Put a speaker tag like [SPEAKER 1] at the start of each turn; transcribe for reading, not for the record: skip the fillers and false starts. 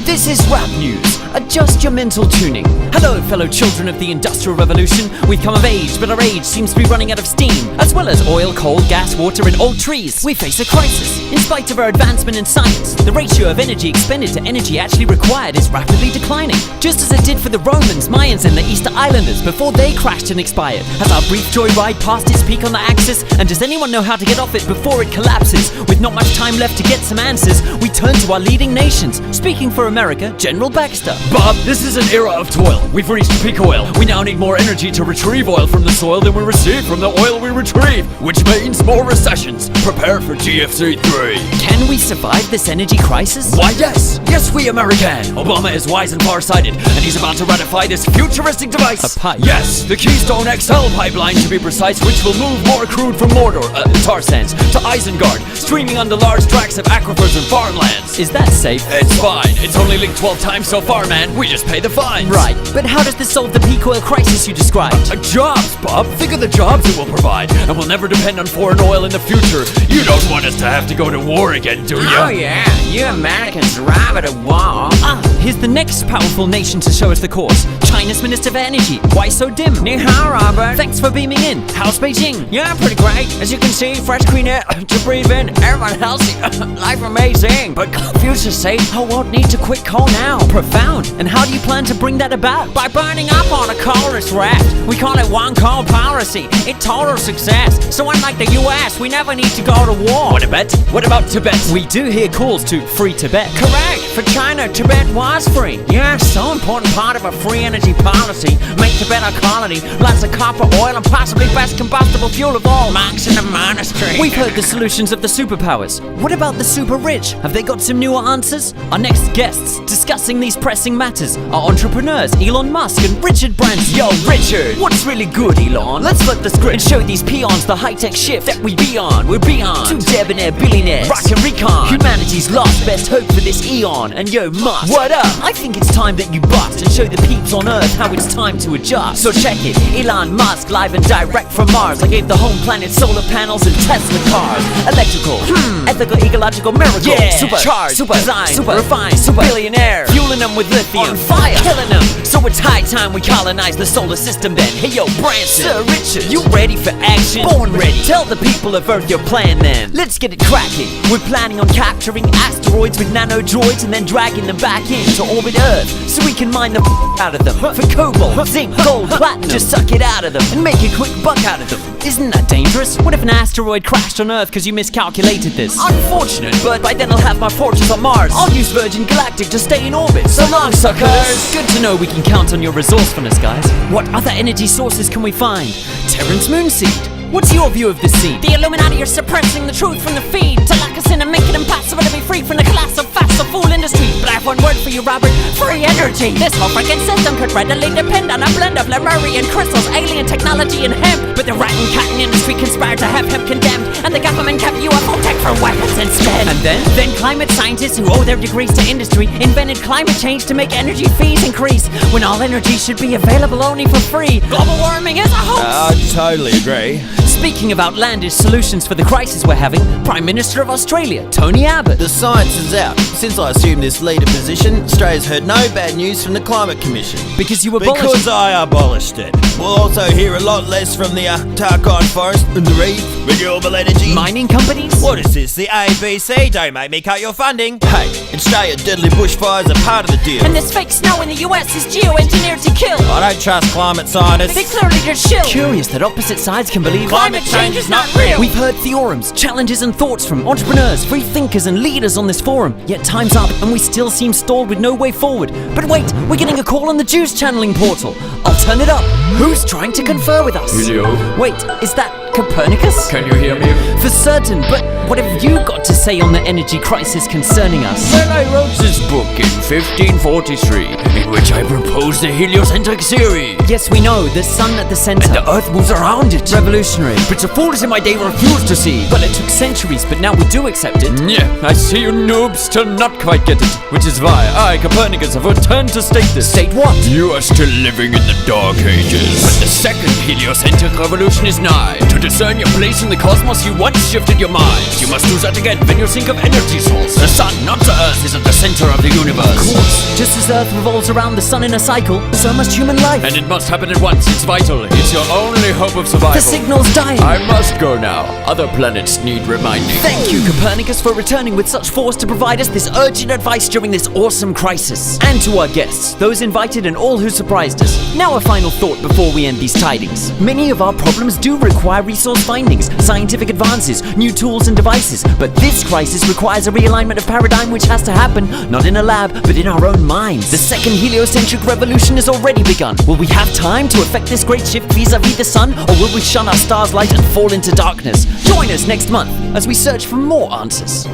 [SPEAKER 1] This is rap news. Adjust your mental tuning. Hello, fellow children of the Industrial Revolution. We've come of age, but our age seems to be running out of steam. As well as oil, coal, gas, water, and old trees, we face a crisis. In spite of our advancement in science, the ratio of energy expended to energy actually required is rapidly declining. Just as it did for the Romans, Mayans, and the Easter Islanders before they crashed and expired. Has our brief joyride passed its peak on the axis? And does anyone know how to get off it before it collapses? With not much time left to get some answers, we turn to our leading nations. Speaking for America, General Baxter.
[SPEAKER 2] Bob, this is an era of toil. We've reached peak oil. We now need more energy to retrieve oil from the soil than we receive from the oil we retrieve, which means more recessions. Prepare for GFC 3.
[SPEAKER 1] Can we survive this energy crisis?
[SPEAKER 2] Why, yes. Yes, we American. Obama is wise and far-sighted, and he's about to ratify this futuristic device.
[SPEAKER 1] A pipe?
[SPEAKER 2] Yes, the Keystone XL pipeline, to be precise, which will move more crude from tar sands, to Isengard, streaming onto large tracts of aquifers and farmlands.
[SPEAKER 1] Is that safe?
[SPEAKER 2] It's fine. It's only linked 12 times so far, man. We just pay the fines.
[SPEAKER 1] Right, but how does this solve the peak oil crisis you described?
[SPEAKER 2] Jobs, Bob. Think of the jobs it will provide, and we'll never depend on foreign oil in the future. You don't want us to have to go to war again, do you?
[SPEAKER 3] Oh yeah, you Americans rather to war.
[SPEAKER 1] Here's the next powerful nation to show us the course. China's Minister for Energy. Why so dim?
[SPEAKER 3] Ni hao, Robert.
[SPEAKER 1] Thanks for beaming in. How's Beijing?
[SPEAKER 3] Yeah, pretty great. As you can see, fresh clean air to breathe in. Everyone healthy. Life amazing. But Confucius said, I won't need to quit coal now.
[SPEAKER 1] Profound. And how do you plan to bring that about?
[SPEAKER 3] By burning up on a coalless raft. We call it one coal policy. It's total success. So unlike the US, we never need to go to war.
[SPEAKER 2] What about Tibet?
[SPEAKER 1] We do hear calls to free Tibet.
[SPEAKER 3] Correct. For China, Tibet was free. Yeah, so important part of a free energy policy. Make Tibet a colony. Lots of copper, oil, and possibly best combustible fuel of all. Monks in the monastery.
[SPEAKER 1] We've heard the solutions of the superpowers. What about the super rich? Have they got some newer answers? Our next guests discussing these pressing matters are entrepreneurs Elon Musk and Richard Branson.
[SPEAKER 3] Yo, Richard, what's really good, Elon? Let's flip the script
[SPEAKER 1] And show these peons the high-tech shift
[SPEAKER 3] that we beyond. We're beyond.
[SPEAKER 1] Two debonair billionaires.
[SPEAKER 3] Rock and recon.
[SPEAKER 1] Humanity's last best hope for this eon. And yo, Musk,
[SPEAKER 3] What up?
[SPEAKER 1] I think it's time that you bust and show the peeps on Earth how it's time to adjust.
[SPEAKER 3] So check it.
[SPEAKER 1] Elon Musk live and direct from Mars. I gave the home planet solar panels and Tesla cars. Electrical, ethical, ecological miracle.
[SPEAKER 3] Yeah.
[SPEAKER 1] Supercharged,
[SPEAKER 3] Super
[SPEAKER 1] designed,
[SPEAKER 3] super
[SPEAKER 1] refined,
[SPEAKER 3] super
[SPEAKER 1] billionaire. Fueling them with lithium.
[SPEAKER 3] On fire.
[SPEAKER 1] Killing them. So it's high time we colonize the solar system then. Hey yo, Branson.
[SPEAKER 3] Sir Richard.
[SPEAKER 1] You ready for action?
[SPEAKER 3] Born ready.
[SPEAKER 1] Tell the people of Earth your plan then. Let's get it cracking. We're planning on capturing asteroids with nano droids and then dragging them back into orbit Earth so we can mine the out of them for cobalt, zinc, gold, platinum. Just suck it out of them and make a quick buck out of them. Isn't that dangerous? What if an asteroid crashed on Earth because you miscalculated this?
[SPEAKER 3] Unfortunate,
[SPEAKER 1] But by then I'll have my fortress on Mars. I'll use Virgin Galactic to stay in orbit. So long, suckers! Good to know we can count on your resourcefulness, guys. What other energy sources can we find? Terrence Moonseed. What's your view of this scene?
[SPEAKER 3] The Illuminati are suppressing the truth from the feed to lock us in and make it impossible to be free from the class of fossil fuel industry. But I have one word for you, Robert. Free energy. This whole freaking system could readily depend on a blend of Lemurian crystals, alien technology, and hemp. But the rotten cotton industry conspired to have hemp condemned, and the government kept UFO tech for weapons instead.
[SPEAKER 1] And then?
[SPEAKER 3] Then climate scientists who owe their degrees to industry invented climate change to make energy fees increase, when all energy should be available only for free. Global warming is a hoax.
[SPEAKER 4] I totally agree.
[SPEAKER 1] Speaking of outlandish solutions for the crisis we're having, Prime Minister of Australia, Tony Abbott.
[SPEAKER 4] The science is out. Since I assumed this leader position, Australia's heard no bad news from the Climate Commission.
[SPEAKER 1] Because you abolished
[SPEAKER 4] Because I abolished it. We'll also hear a lot less from the Tarkine Forest and the Reef, renewable energy.
[SPEAKER 1] mining companies?
[SPEAKER 4] What is this, the ABC? Don't make me cut your funding. Hey, in Australia, deadly bushfires are part of the deal.
[SPEAKER 3] And this fake snow in the US is geoengineered to kill.
[SPEAKER 4] I don't trust climate scientists.
[SPEAKER 3] They clearly just chill.
[SPEAKER 1] Curious that opposite sides can believe
[SPEAKER 3] Climate change is not real.
[SPEAKER 1] We've heard theorems, challenges and thoughts from entrepreneurs, free thinkers and leaders on this forum. Yet time's up and we still seem stalled with no way forward. But wait, we're getting a call on the juice channeling portal. I'll turn it up. Who's trying to confer with us?
[SPEAKER 2] Hello?
[SPEAKER 1] Wait, is that Copernicus?
[SPEAKER 2] Can you hear me?
[SPEAKER 1] For certain, but what have you got to say on the energy crisis concerning us?
[SPEAKER 2] Well, I wrote this book in 1543, in which I proposed the heliocentric theory.
[SPEAKER 1] Yes, we know, the sun at the center.
[SPEAKER 2] The Earth moves around it.
[SPEAKER 1] Revolutionary.
[SPEAKER 2] But the fools in my day refused to see.
[SPEAKER 1] Well, it took centuries, but now we do accept it.
[SPEAKER 2] Yeah, I see you noobs still not quite get it. Which is why I, Copernicus, have returned to state this.
[SPEAKER 1] State what?
[SPEAKER 2] You are still living in the Dark Ages. But the second heliocentric revolution is nigh. To discern your place in the cosmos, you once shifted your minds. You must do that again when you think of energy source. The sun, not the earth, is at the center of the universe.
[SPEAKER 1] Of course, just as Earth revolves around the sun in a cycle, so must human life.
[SPEAKER 2] And it must happen at once, it's vital. It's your only hope of survival.
[SPEAKER 1] The signal's dying.
[SPEAKER 2] I must go now. Other planets need reminding.
[SPEAKER 1] Thank you, Copernicus, for returning with such force to provide us this urgent advice during this awesome crisis. And to our guests, those invited and all who surprised us. Now a final thought before we end these tidings. Many of our problems do require resource findings, scientific advances, new tools and devices, but this crisis requires a realignment of paradigm which has to happen, not in a lab, but in our own minds. The second heliocentric revolution has already begun. Will we have time to effect this great shift vis-a-vis the sun, or will we shun our star's light and fall into darkness? Join us next month as we search for more answers.